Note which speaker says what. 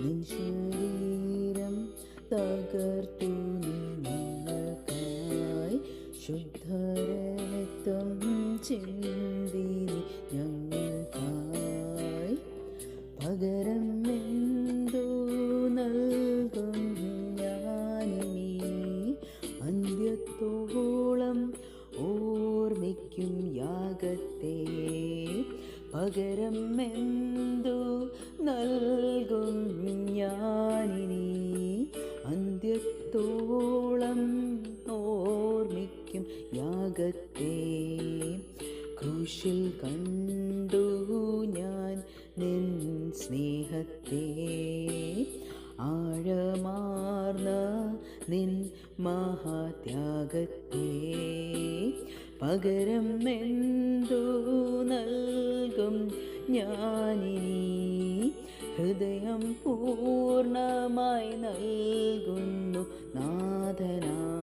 Speaker 1: നിൻ ശരീരം തകർത്തു നീ ഞങ്ങൾക്കായി ശുദ്ധരക്തം ചിന്തി നീ ഞങ്ങൾക്കായി പകരം എന്തു നൽകും ഞാനിനി അന്ത്യത്തോളം ഓർമ്മിക്കും യാഗത്തെ പകരം എന്തു നൽകും ഞാനിനി അന്ത്യത്തോളം ഓർമ്മിക്കും യാഗത്തെ ക്രൂശിൽ കണ്ടു ഞാൻ നിൻ സ്നേഹത്തെ ആഴമാർന്ന നിൻ മഹാത്യാഗത്തെ പകരം എന്തു നൽകും ഞാനിനി ഹൃദയം പൂർണ്ണമായി